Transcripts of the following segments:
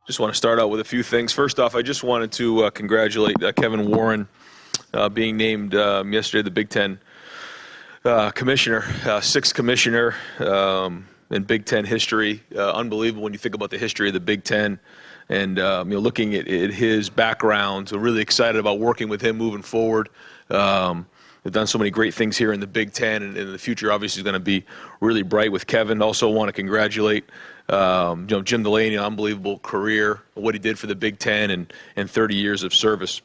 Just want to start out with a few things. First off, I just wanted to congratulate Kevin Warren being named yesterday the Big Ten commissioner, sixth commissioner in Big Ten history. Unbelievable when you think about the history of the Big Ten. And looking at his background, so really excited about working with him moving forward. They've done so many great things here in the Big Ten, and the future obviously is going to be really bright with Kevin. Also want to congratulate Jim Delaney, an unbelievable career, what he did for the Big Ten and 30 years of service.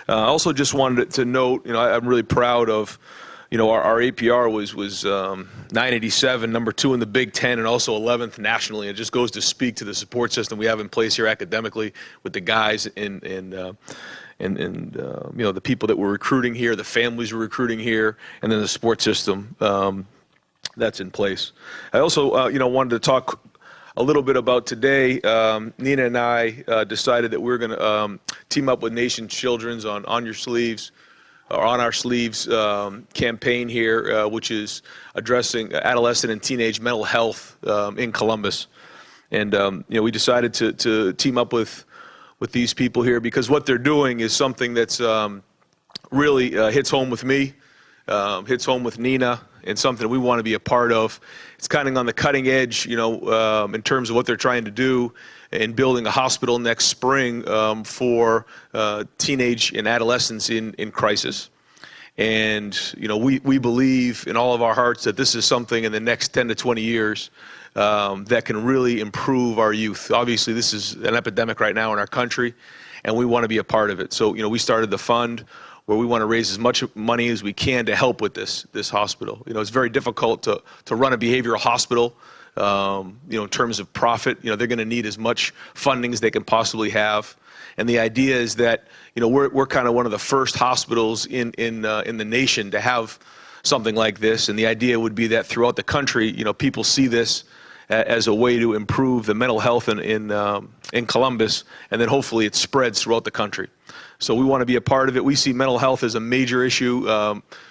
Also just wanted to note, I'm really proud of, our APR was 987, number 2 in the Big Ten, and also 11th nationally. It just goes to speak to the support system we have in place here academically with the guys and the people that we're recruiting here, the families we're recruiting here, and then the support system that's in place. I also, wanted to talk a little bit about today. Nina and I decided that we're going to team up with Nation Children's on On Our Sleeves campaign here, which is addressing adolescent and teenage mental health in Columbus. And, we decided to team up with these people here because what they're doing is something that's really hits home with me, hits home with Nina, and something we want to be a part of. It's kind of on the cutting edge, in terms of what they're trying to do in building a hospital next spring for teenage and adolescents in crisis. And, we believe in all of our hearts that this is something in the next 10 to 20 years that can really improve our youth. Obviously, this is an epidemic right now in our country, and we want to be a part of it. So, we started the fund where we want to raise as much money as we can to help with this hospital. It's very difficult to run a behavioral hospital, in terms of profit. They're going to need as much funding as they can possibly have. And the idea is that, we're kind of one of the first hospitals in the nation to have something like this. And the idea would be that throughout the country, people see this as a way to improve the mental health in Columbus, and then hopefully it spreads throughout the country. So we want to be a part of it. We see mental health as a major issue.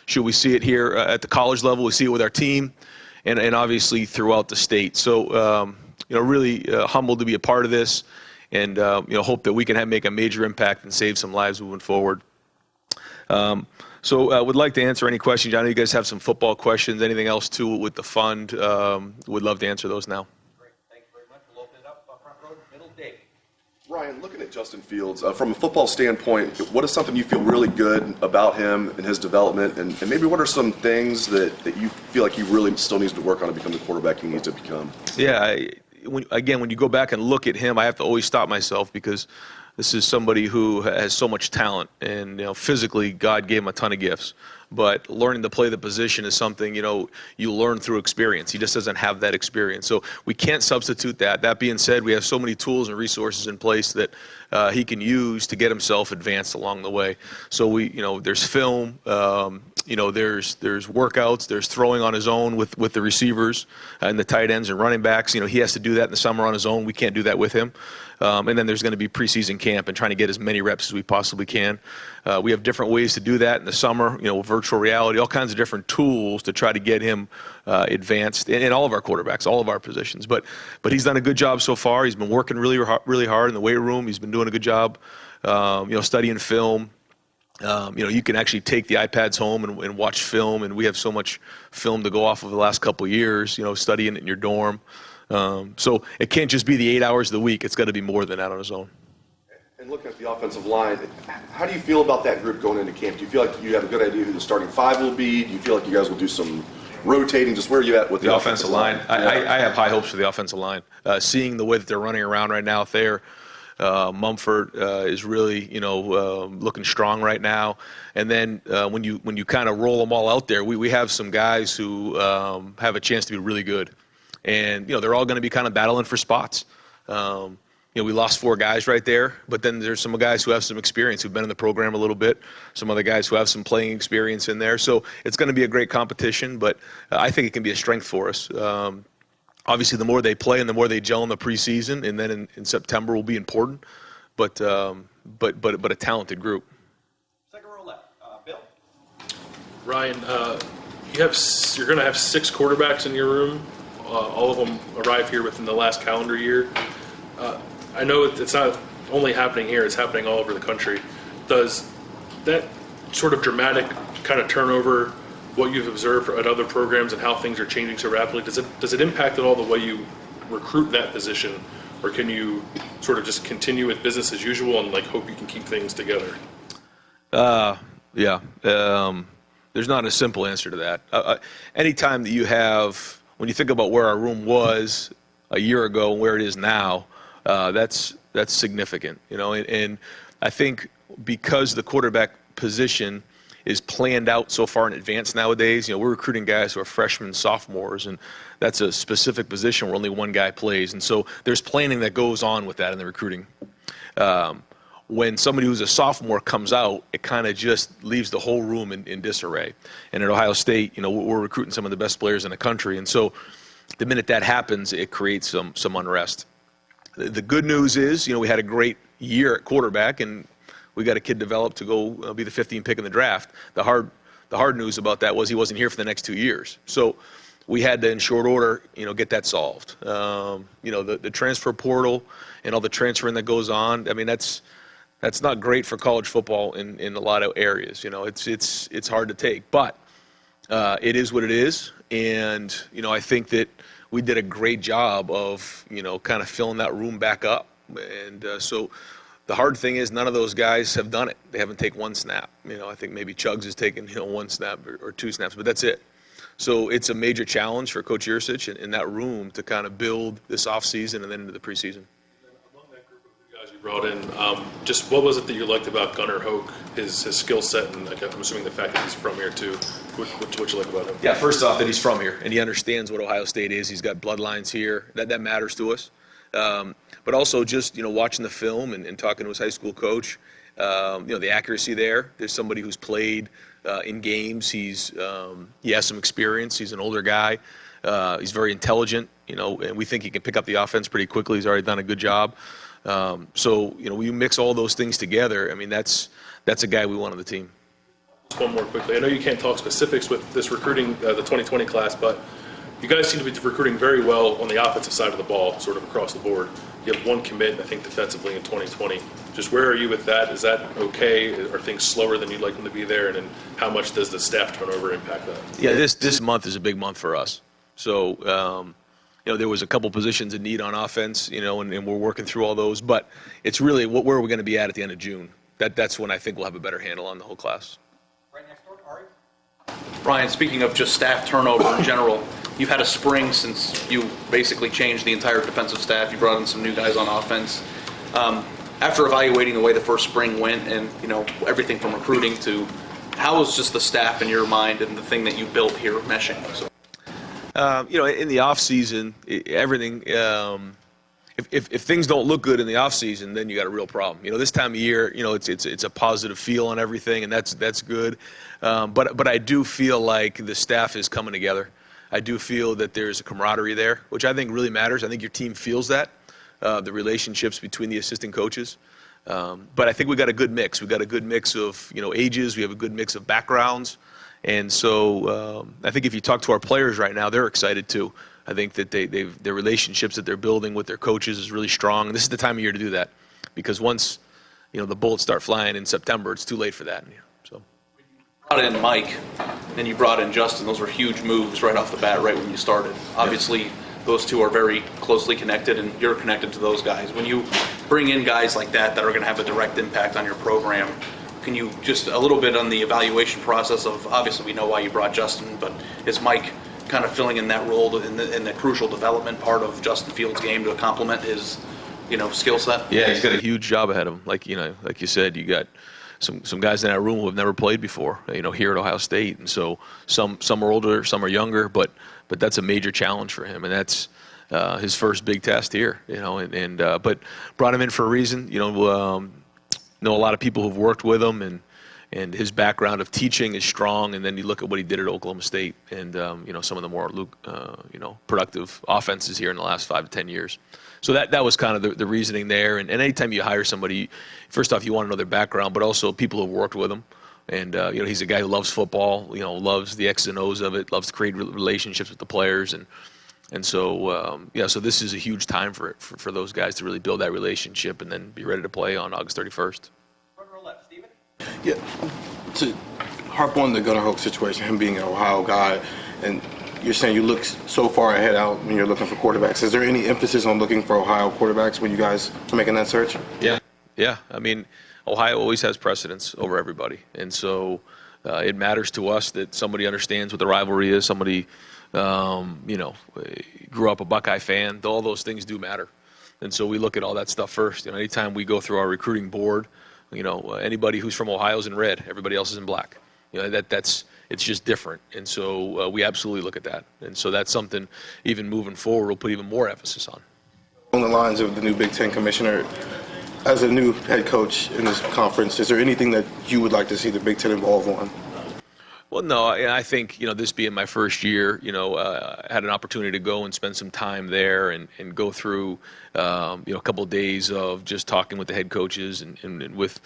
Should we see it here at the college level? We see it with our team, and obviously throughout the state. So really humbled to be a part of this, and hope that we can make a major impact and save some lives moving forward. So I would like to answer any questions. I know you guys have some football questions. Anything else too with the fund? Would love to answer those now. Great, thank you very much. We'll open it up front row, middle, Dave. Ryan, looking at Justin Fields, from a football standpoint, what is something you feel really good about him and his development? And maybe what are some things that you feel like he really still needs to work on to become the quarterback he needs to become? Yeah, when you go back and look at him, I have to always stop myself because this is somebody who has so much talent, and physically God gave him a ton of gifts. But learning to play the position is something you learn through experience. He just doesn't have that experience, so we can't substitute that. That being said, we have so many tools and resources in place that he can use to get himself advanced along the way. So there's film, there's workouts, there's throwing on his own with the receivers and the tight ends and running backs. He has to do that in the summer on his own. We can't do that with him. And then there's going to be preseason camp and trying to get as many reps as we possibly can. We have different ways to do that in the summer, virtual reality, all kinds of different tools to try to get him advanced in all of our quarterbacks, all of our positions. But he's done a good job so far. He's been working really hard in the weight room. He's been doing a good job, studying film. You can actually take the iPads home and watch film, and we have so much film to go off of the last couple of years, studying it in your dorm. So it can't just be the 8 hours of the week. It's got to be more than that on his own. And looking at the offensive line, how do you feel about that group going into camp? Do you feel like you have a good idea who the starting 5 will be? Do you feel like you guys will do some rotating? Just where are you at with the offensive line? I have high hopes for the offensive line. Seeing the way that they're running around right now out there, Mumford is really, looking strong right now. And then when you kind of roll them all out there, we have some guys who have a chance to be really good. And, they're all going to be kind of battling for spots. We lost 4 guys right there, but then there's some guys who have some experience, who've been in the program a little bit, some other guys who have some playing experience in there. So it's going to be a great competition, but I think it can be a strength for us. Obviously, the more they play and the more they gel in the preseason, and then in September will be important, but a talented group. Second row left, Bill. Ryan, you're going to have 6 quarterbacks in your room. All of them arrive here within the last calendar year. I know it's not only happening here; it's happening all over the country. Does that sort of dramatic kind of turnover, what you've observed at other programs and how things are changing so rapidly, does it impact at all the way you recruit that position, or can you sort of just continue with business as usual and like hope you can keep things together? Yeah. There's not a simple answer to that. Anytime that you have, when you think about where our room was a year ago and where it is now, that's significant, you know. And I think because the quarterback position is planned out so far in advance nowadays, you know, we're recruiting guys who are freshmen, sophomores, and that's a specific position where only one guy plays. And so there's planning that goes on with that in the recruiting. When somebody who's a sophomore comes out, it kind of just leaves the whole room in disarray. And at Ohio State, you know, we're recruiting some of the best players in the country. And so the minute that happens, it creates some unrest. The good news is, you know, we had a great year at quarterback, and we got a kid developed to go be the 15th pick in the draft. The hard news about that was he wasn't here for the next 2 years. So we had to, in short order, you know, get that solved. You know, the transfer portal and all the transferring that goes on, I mean, that's not great for college football in a lot of areas. You know, it's hard to take, but it is what it is. And, you know, I think that we did a great job of, you know, kind of filling that room back up. And so the hard thing is none of those guys have done it. They haven't taken one snap. You know, I think maybe Chugs has taken, you know, one snap or two snaps, but that's it. So it's a major challenge for Coach Yurcich in that room to kind of build this offseason and then into the preseason. Among that group of guys you brought in, just what was it that you liked about Gunnar Hoke, his skill set, and like, I'm assuming the fact that he's from here too. What you like about him? Yeah, first off, that he's from here and he understands what Ohio State is. He's got bloodlines here. That matters to us. But also just, you know, watching the film and talking to his high school coach, you know, the accuracy there. There's somebody who's played in games. He has some experience. He's an older guy. He's very intelligent, you know, and we think he can pick up the offense pretty quickly. He's already done a good job. So, you know, when you mix all those things together, I mean, that's a guy we want on the team. Just one more quickly. I know you can't talk specifics with this recruiting, the 2020 class, but you guys seem to be recruiting very well on the offensive side of the ball, sort of across the board. You have one commit, I think, defensively in 2020. Just where are you with that? Is that okay? Are things slower than you'd like them to be there? And then how much does the staff turnover impact that? Yeah, this month is a big month for us. So, you know, there was a couple positions in need on offense, you know, and we're working through all those. But it's really where are we going to be at the end of June? That's when I think we'll have a better handle on the whole class. Right next door, Ari. Brian, speaking of just staff turnover in general, you've had a spring since you basically changed the entire defensive staff. You brought in some new guys on offense. After evaluating the way the first spring went and, you know, everything from recruiting to how is just the staff in your mind and the thing that you built here meshing? So. You know, in the off season, everything. If things don't look good in the off season, then you got a real problem. You know, this time of year, you know, it's a positive feel on everything, and that's good. But I do feel like the staff is coming together. I do feel that there's a camaraderie there, which I think really matters. I think your team feels that, the relationships between the assistant coaches. But I think we got a good mix. We got a good mix of, you know, ages. We have a good mix of backgrounds. And so I think if you talk to our players right now, they're excited too. I think that their relationships that they're building with their coaches is really strong. And this is the time of year to do that, because once, you know, the bullets start flying in September, it's too late for that. So. Brought in Mike, and you brought in Justin. Those were huge moves right off the bat, right when you started. Obviously, those two are very closely connected, and you're connected to those guys. When you bring in guys like that are going to have a direct impact on your program, can you just a little bit on the evaluation process of, obviously we know why you brought Justin, but is Mike kind of filling in that role in the crucial development part of Justin Fields' game to complement his, you know, skill set? Yeah, he's got a huge job ahead of him. Like you said, you got some guys in that room who have never played before, you know, here at Ohio State. And so some are older, some are younger, but that's a major challenge for him. And that's his first big test here, you know, but brought him in for a reason. You know a lot of people who've worked with him, and his background of teaching is strong. And then you look at what he did at Oklahoma State and, you know, some of the more, you know, productive offenses here in the last 5 to 10 years. So that was kind of the reasoning there. And anytime you hire somebody, first off, you want to know their background, but also people who've worked with him. And, you know, he's a guy who loves football, you know, loves the X's and O's of it, loves to create relationships with the players. And And so, so this is a huge time for those guys to really build that relationship and then be ready to play on August 31st. Front row left, Steven. Yeah, to harp on the Gunnar Hoak situation, him being an Ohio guy, and you're saying you look so far ahead out when you're looking for quarterbacks. Is there any emphasis on looking for Ohio quarterbacks when you guys are making that search? Yeah. I mean, Ohio always has precedence over everybody. And so it matters to us that somebody understands what the rivalry is, somebody, grew up a Buckeye fan. All those things do matter. And so we look at all that stuff first. Anytime we go through our recruiting board, anybody who's from Ohio is in red. Everybody else is in black. It's just different. And so we absolutely look at that. And so that's something, even moving forward, we'll put even more emphasis on. On the lines of the new Big Ten commissioner, as a new head coach in this conference, is there anything that you would like to see the Big Ten involved on? Well, no, I think, this being my first year, I had an opportunity to go and spend some time there and go through, a couple of days of just talking with the head coaches and with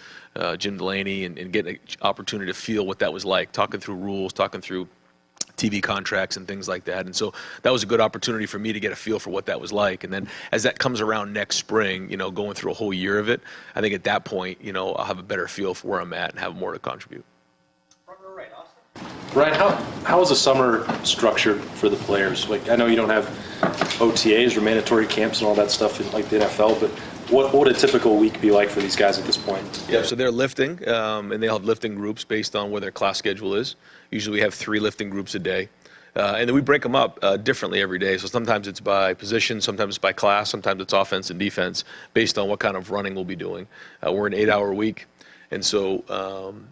Jim Delaney and getting an opportunity to feel what that was like, talking through rules, talking through TV contracts and things like that. And so that was a good opportunity for me to get a feel for what that was like. And then as that comes around next spring, going through a whole year of it, I think at that point, I'll have a better feel for where I'm at and have more to contribute. Front row right, Austin. Ryan, how is the summer structured for the players? Like, I know you don't have OTAs or mandatory camps and all that stuff like the NFL, but what would a typical week be like for these guys at this point? Yeah, so they're lifting, and they'll have lifting groups based on where their class schedule is. Usually we have 3 lifting groups a day. And then we break them up differently every day. So sometimes it's by position, sometimes it's by class, sometimes it's offense and defense, based on what kind of running we'll be doing. We're an 8-hour week. And so,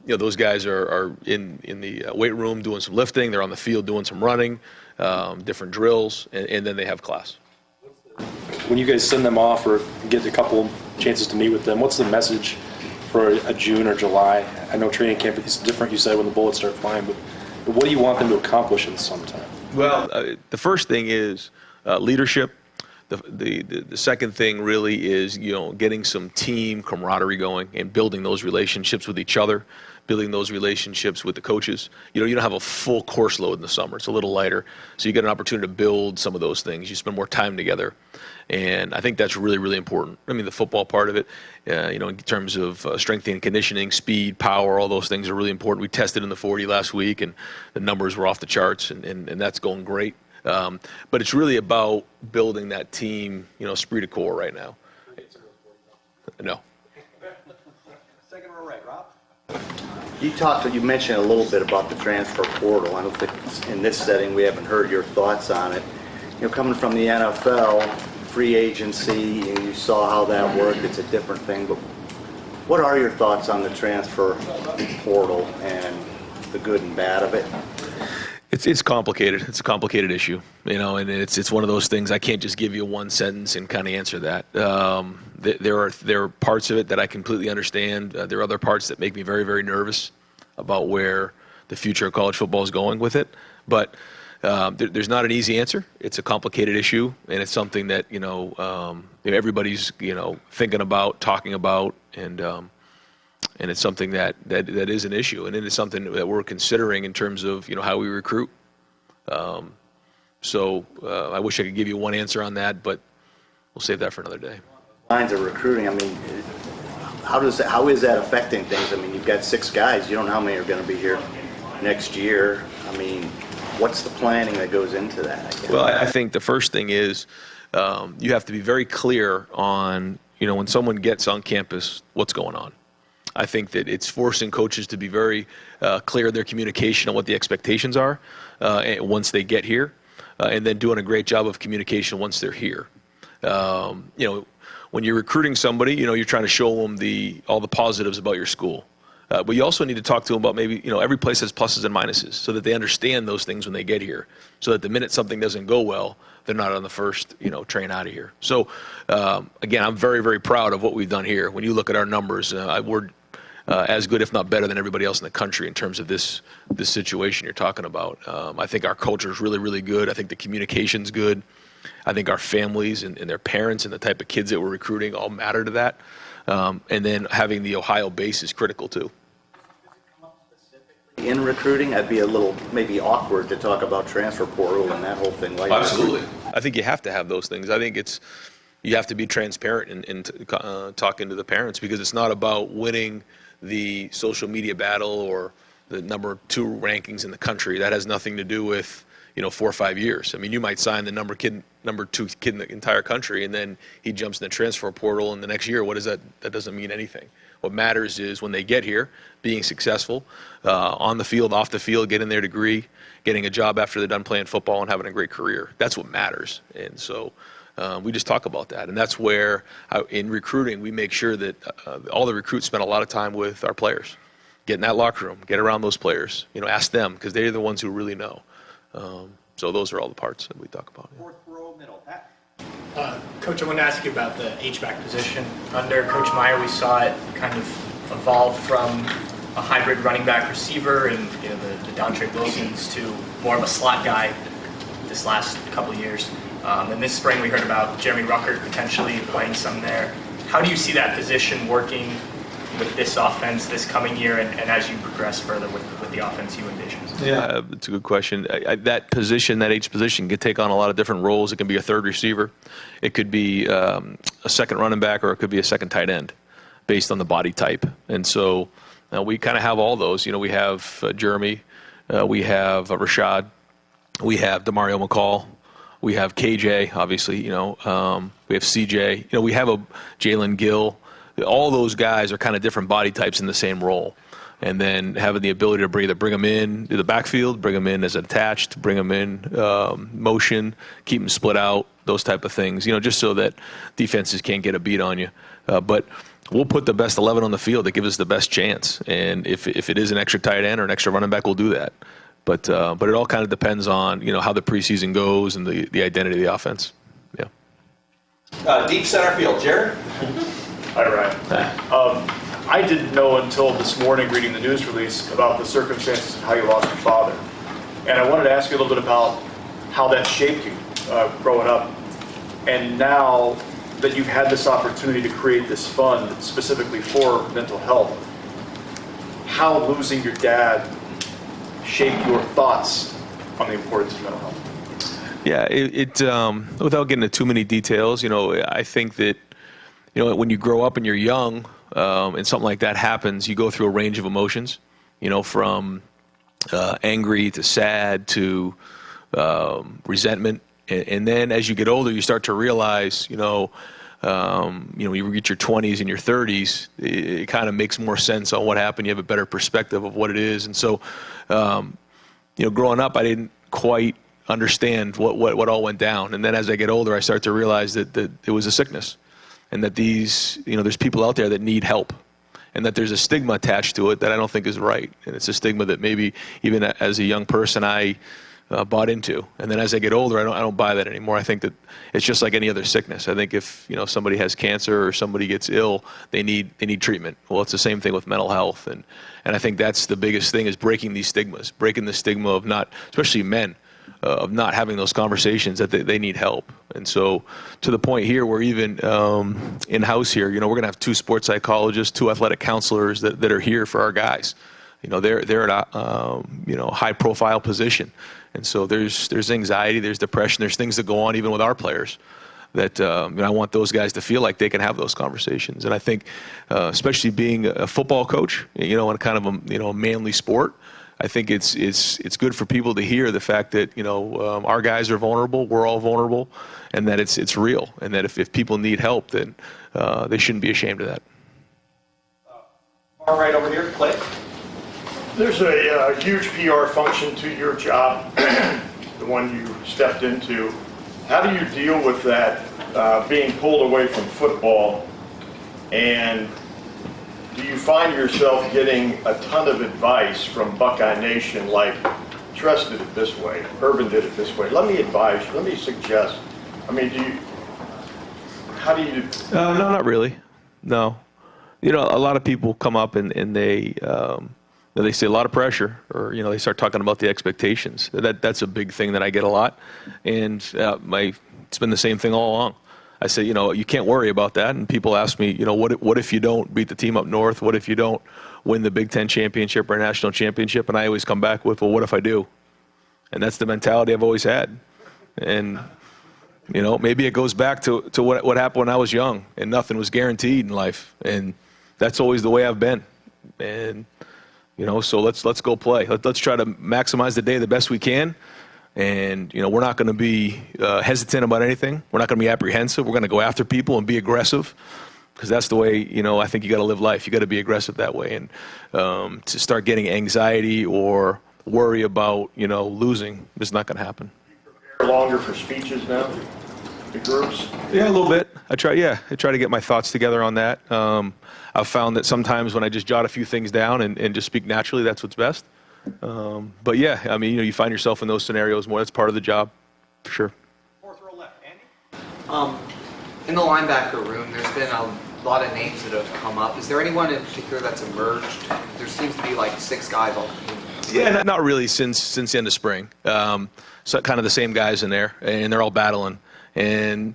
those guys are in the weight room doing some lifting. They're on the field doing some running, different drills, and then they have class. When you guys send them off or get a couple chances to meet with them, what's the message for a June or July? I know training camp is different, you said, when the bullets start flying, but what do you want them to accomplish in the summertime? Well, the first thing is leadership. The second thing really is, getting some team camaraderie going and building those relationships with each other, building those relationships with the coaches. You don't have a full course load in the summer. It's a little lighter. So you get an opportunity to build some of those things. You spend more time together. And I think that's really, really important. I mean, the football part of it, in terms of strength and conditioning, speed, power, all those things are really important. We tested in the 40 last week, and the numbers were off the charts, and that's going great. But it's really about building that team, esprit de corps right now. No. Second row right, Rob. You mentioned a little bit about the transfer portal. I don't think in this setting we haven't heard your thoughts on it. Coming from the NFL, free agency, you saw how that worked. It's a different thing, but what are your thoughts on the transfer portal and the good and bad of it? It's complicated. It's a complicated issue, and it's one of those things I can't just give you one sentence and kind of answer that. There are parts of it that I completely understand. There are other parts that make me very, very nervous about where the future of college football is going with it. But there's not an easy answer. It's a complicated issue, and it's something that everybody's thinking about, talking about, and it's something that is an issue, and it is something that we're considering in terms of how we recruit. So I wish I could give you one answer on that, but we'll save that for another day. Lines of recruiting, I mean, how is that affecting things? I mean, you've got 6 guys. You don't know how many are going to be here next year. I mean, what's the planning that goes into that? I guess? Well, I think the first thing is you have to be very clear on when someone gets on campus, what's going on. I think that it's forcing coaches to be very clear in their communication on what the expectations are once they get here, and then doing a great job of communication once they're here. When you're recruiting somebody, you're trying to show them all the positives about your school. But you also need to talk to them about maybe, every place has pluses and minuses so that they understand those things when they get here, so that the minute something doesn't go well, they're not on the first, train out of here. So, again, I'm very, very proud of what we've done here. When you look at our numbers, we're as good, if not better, than everybody else in the country in terms of this situation you're talking about. I think our culture is really, really good. I think the communication's good. I think our families and their parents and the type of kids that we're recruiting all matter to that. And then having the Ohio base is critical too. In recruiting, I'd be a little maybe awkward to talk about transfer portal and that whole thing. Like Absolutely. I think you have to have those things. I think you have to be transparent in talking to the parents, because it's not about winning the social media battle or the number 2 rankings in the country. That has nothing to do with 4 or 5 years. I mean, you might sign the number 2 kid in the entire country, and then he jumps in the transfer portal, and the next year, what is that? That doesn't mean anything. What matters is when they get here, being successful on the field, off the field, getting their degree, getting a job after they're done playing football, and having a great career. That's what matters. And so we just talk about that. And that's where, in recruiting, we make sure that all the recruits spend a lot of time with our players. Get in that locker room, get around those players, ask them, because they're the ones who really know. So those are all the parts that we talk about. Yeah. 4th row, middle. Pat. Coach, I want to ask you about the H-back position. Under Coach Meyer, we saw it kind of evolve from a hybrid running back receiver and the Dontre Wilsons to more of a slot guy this last couple of years. And this spring we heard about Jeremy Ruckert potentially playing some there. How do you see that position working with this offense this coming year and as you progress further with the offense you envision? Yeah, it's a good question. That position, that H position, can take on a lot of different roles. It can be a third receiver. It could be a second running back, or it could be a second tight end based on the body type. And so we kind of have all those. We have Jeremy. We have Rashad. We have Demario McCall. We have KJ, obviously. We have CJ. We have a Jalen Gill. All those guys are kind of different body types in the same role. And then having the ability to bring them in to the backfield, bring them in as attached, bring them in motion, keep them split out, those type of things, just so that defenses can't get a beat on you. But we'll put the best 11 on the field that gives us the best chance. And if it is an extra tight end or an extra running back, we'll do that. But it all kind of depends on, how the preseason goes and the identity of the offense. Yeah. Deep center field. Jared. Hi, Ryan. I didn't know until this morning, reading the news release, about the circumstances of how you lost your father. And I wanted to ask you a little bit about how that shaped you growing up. And now that you've had this opportunity to create this fund specifically for mental health, how losing your dad shaped your thoughts on the importance of mental health? Yeah, without getting into too many details, I think that, when you grow up and you're young, and something like that happens, you go through a range of emotions, from angry to sad to resentment. And then as you get older, you start to realize, you reach your 20s and your 30s, it kind of makes more sense on what happened. You have a better perspective of what it is. And so, growing up, I didn't quite understand what all went down. And then as I get older, I start to realize that it was a sickness. And that there's people out there that need help, and that there's a stigma attached to it that I don't think is right. And it's a stigma that maybe even as a young person I bought into. And then as I get older, I don't buy that anymore. I think that it's just like any other sickness. I think if somebody has cancer or somebody gets ill, they need treatment. Well, it's the same thing with mental health, and I think that's the biggest thing, is breaking these stigmas, breaking the stigma of not, especially men, of not having those conversations that they need help. And so to the point here where even in-house here, we're going to have 2 sports psychologists, 2 athletic counselors that are here for our guys. They're at a high-profile position. And so there's anxiety, there's depression, there's things that go on even with our players that I want those guys to feel like they can have those conversations. And I think especially being a football coach, in kind of a manly sport, I think it's good for people to hear the fact that our guys are vulnerable, we're all vulnerable, and that it's real, and that if people need help, then they shouldn't be ashamed of that. Far right over here, Clay. There's a huge PR function to your job, the one you stepped into. How do you deal with that, being pulled away from football, and do you find yourself getting a ton of advice from Buckeye Nation, like, Trust did it this way, Urban did it this way, let me advise you, let me suggest? I mean, how do you? No, not really. No. A lot of people come up and they say a lot of pressure, or, they start talking about the expectations. That's a big thing that I get a lot. And it's been the same thing all along. I say, you can't worry about that. And people ask me, what if you don't beat the team up north? What if you don't win the Big Ten championship or national championship? And I always come back with, well, what if I do? And that's the mentality I've always had. And You know, maybe it goes back to what happened when I was young and nothing was guaranteed in life. And that's always the way I've been. And, you know, so let's go play. Let's try to maximize the day the best we can. And, you know, we're not going to be hesitant about anything. We're not going to be apprehensive. We're going to go after people and be aggressive, because that's the way, you know, I think you got to live life. You got to be aggressive that way. And to start getting anxiety or worry about, you know, losing is not going to happen. Longer for speeches now, the groups? Yeah, a little bit. I try to get my thoughts together on that. I've found that sometimes when I just jot a few things down and just speak naturally, that's what's best. But yeah, I mean, you know, you find yourself in those scenarios more. That's part of the job, for sure. Fourth row left, Andy. In the linebacker room, there's been a lot of names that have come up. Is there anyone in particular that's emerged? There seems to be like 6 guys on the team. Yeah, not really since the end of spring. So kind of the same guys in there, and they're all battling. And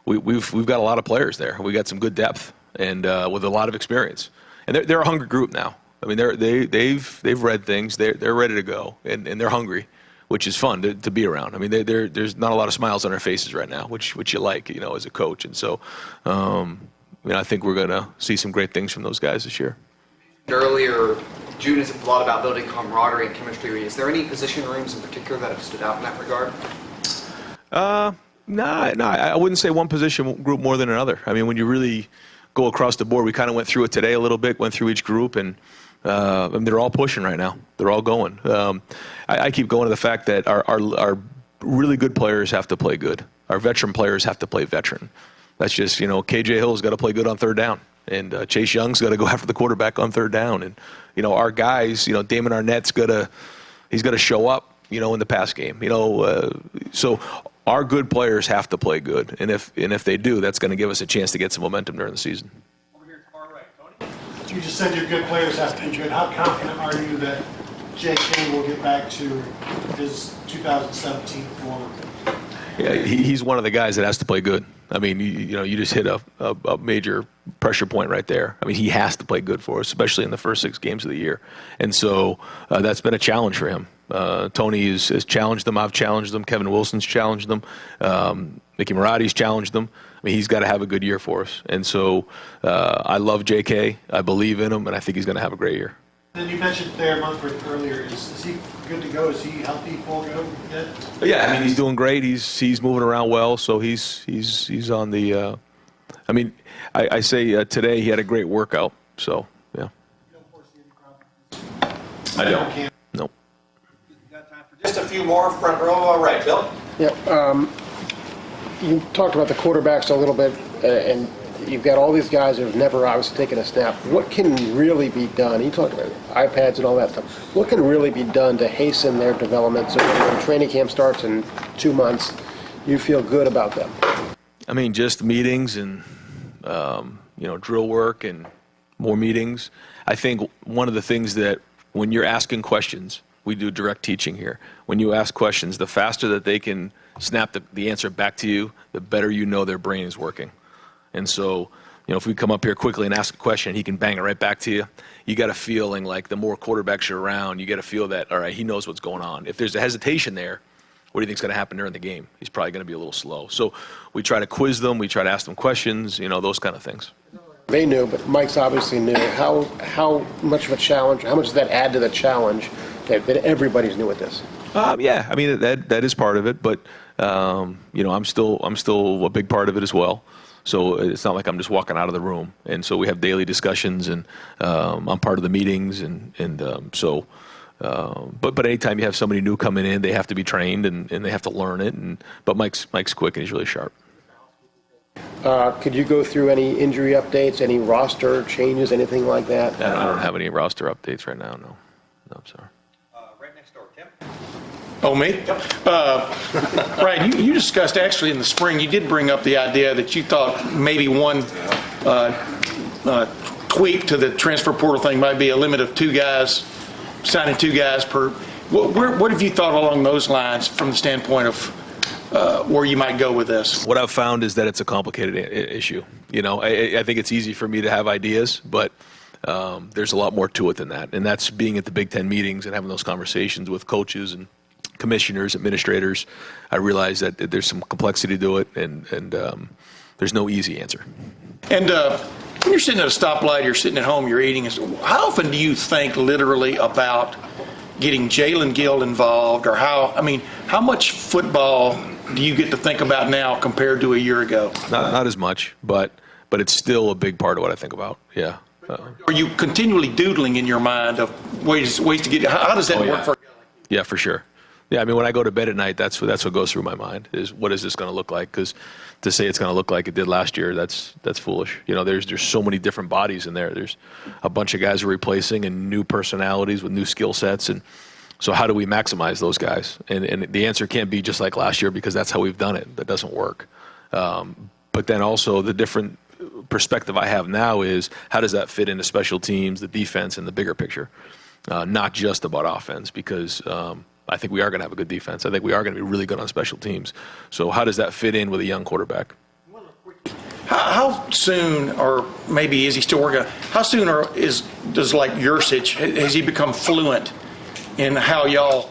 we've got a lot of players there. We got some good depth and with a lot of experience. And they're a hungry group now. I mean, they've read things. They're ready to go, and they're hungry, which is fun to be around. I mean, there's not a lot of smiles on their faces right now, which you like, you know, as a coach. And so, you know, I think we're going to see some great things from those guys this year. Earlier, June is a lot about building camaraderie and chemistry. Is there any position rooms in particular that have stood out in that regard? No, I wouldn't say one position group more than another. I mean, when you really go across the board, we kind of went through it today a little bit, went through each group, and I mean, they're all pushing right now. They're all going. I keep going to the fact that our really good players have to play good. Our veteran players have to play veteran. That's just, you know, KJ Hill's got to play good on third down. And Chase Young's got to go after the quarterback on third down. And, you know, our guys, you know, Damon Arnett's got to show up, you know, in the pass game. You know, so our good players have to play good. And if they do, that's going to give us a chance to get some momentum during the season. Over here to far right, Tony. You just said your good players have to be good. How confident are you that J.K. will get back to his 2017 form? Yeah, he's one of the guys that has to play good. I mean, you know, you just hit a major pressure point right there. I mean, he has to play good for us, especially in the first 6 games of the year. And so that's been a challenge for him. Tony has challenged them. I've challenged them. Kevin Wilson's challenged them. Mickey Maratti's challenged them. I mean, he's got to have a good year for us. And so I love J.K. I believe in him, and I think he's going to have a great year. And you mentioned Thayer Munford earlier. Is he good to go? Is he healthy, full go yet? Yeah, I mean, he's doing great. He's moving around well, so he's on the. I mean, I say today he had a great workout. So yeah. You don't foresee any problems? I don't. Nope. Got time for just a few more. Front row, all right, Bill. Yeah, you talked about the quarterbacks a little bit, and you've got all these guys that have never obviously taken a snap. What can really be done? You talked about iPads and all that stuff. What can really be done to hasten their development so that when training camp starts in 2 months, you feel good about them? I mean, just meetings and you know, drill work and more meetings. I think one of the things that when you're asking questions, we do direct teaching here. When you ask questions, the faster that they can snap the answer back to you, the better you know their brain is working. And so, you know, if we come up here quickly and ask a question, he can bang it right back to you. You got a feeling like the more quarterbacks you're around, you got to feel that, all right, he knows what's going on. If there's a hesitation there, what do you think is going to happen during the game? He's probably going to be a little slow. So we try to quiz them. We try to ask them questions, you know, those kind of things. They knew, but Mike's obviously new. How much of a challenge, how much does that add to the challenge that everybody's new at this? Yeah, I mean, that is part of it, but, you know, I'm still a big part of it as well. So it's not like I'm just walking out of the room. And so we have daily discussions, and I'm part of the meetings. But anytime you have somebody new coming in, they have to be trained and they have to learn it. But Mike's quick and he's really sharp. Could you go through any injury updates, any roster changes, anything like that? I don't have any roster updates right now, no. No, I'm sorry. Right next door, Tim. Oh, me? Right, you discussed actually in the spring, you did bring up the idea that you thought maybe one tweak to the transfer portal thing might be a limit of 2 guys, signing 2 guys per. What have you thought along those lines from the standpoint of where you might go with this? What I've found is that it's a complicated issue. You know, I think it's easy for me to have ideas, but there's a lot more to it than that. And that's being at the Big Ten meetings and having those conversations with coaches and commissioners, administrators, I realize that there's some complexity to it, and there's no easy answer. And when you're sitting at a stoplight, you're sitting at home, you're eating, how often do you think literally about getting Jalen Gill involved, or how much football do you get to think about now compared to a year ago? Not as much, but it's still a big part of what I think about. Yeah. Are you continually doodling in your mind of ways to get? How does that work for? Yeah, for sure. Yeah, I mean, when I go to bed at night, that's what goes through my mind is what is this going to look like? Because to say it's going to look like it did last year, that's foolish. You know, there's so many different bodies in there. There's a bunch of guys we're replacing and new personalities with new skill sets, and so how do we maximize those guys? And the answer can't be just like last year because that's how we've done it. That doesn't work. But then also the different perspective I have now is how does that fit into special teams, the defense, and the bigger picture, not just about offense, because I think we are going to have a good defense. I think we are going to be really good on special teams. So how does that fit in with a young quarterback? How soon, or maybe is he still working? How soon does like Yurcich, has he become fluent in how y'all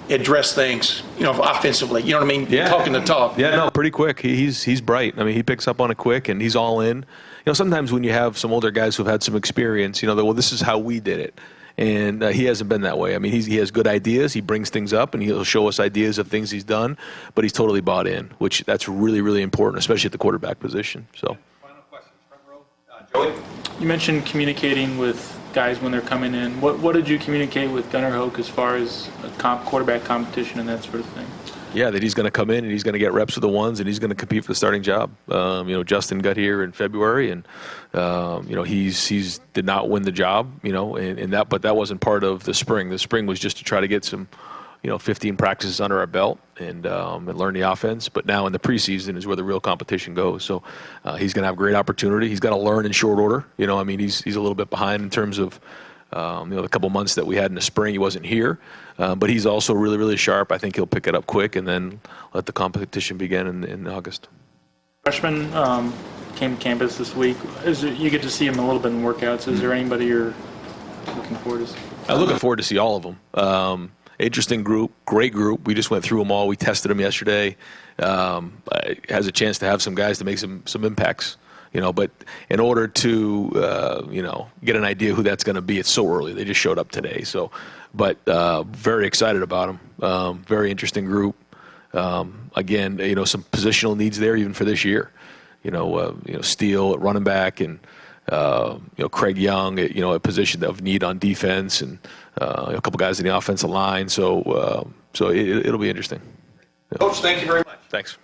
address things, offensively? You know what I mean? Yeah. Talking the talk. Yeah, no, pretty quick. He's bright. I mean, he picks up on it quick, and he's all in. Sometimes when you have some older guys who've had some experience, well, this is how we did it. And he hasn't been that way. I mean, he has good ideas. He brings things up, and he'll show us ideas of things he's done. But he's totally bought in, which that's really, really important, especially at the quarterback position. So. Final question, front row. Joey? You mentioned communicating with guys when they're coming in. What did you communicate with Gunnar Hoke as far as quarterback competition and that sort of thing? Yeah, that he's going to come in and he's going to get reps with the ones and he's going to compete for the starting job. Justin got here in February and he's did not win the job. But that wasn't part of the spring. The spring was just to try to get some 15 practices under our belt and learn the offense. But now in the preseason is where the real competition goes. So he's going to have great opportunity. He's got to learn in short order. He's a little bit behind in terms of the couple months that we had in the spring. He wasn't here, but he's also really, really sharp. I think he'll pick it up quick and then let the competition begin in August. Freshman came to campus this week. You get to see him a little bit in workouts. Is there anybody you're looking forward to see? I'm looking forward to see all of them. Interesting group, great group. We just went through them all. We tested them yesterday. Has a chance to have some guys to make some impacts. But in order to, get an idea who that's going to be, it's so early. They just showed up today. So, but very excited about them. Very interesting group. Again, some positional needs there even for this year. Steele at running back and, Craig Young at, a position of need on defense and a couple guys in the offensive line. So, it'll be interesting. Coach, thank you very much. Thanks.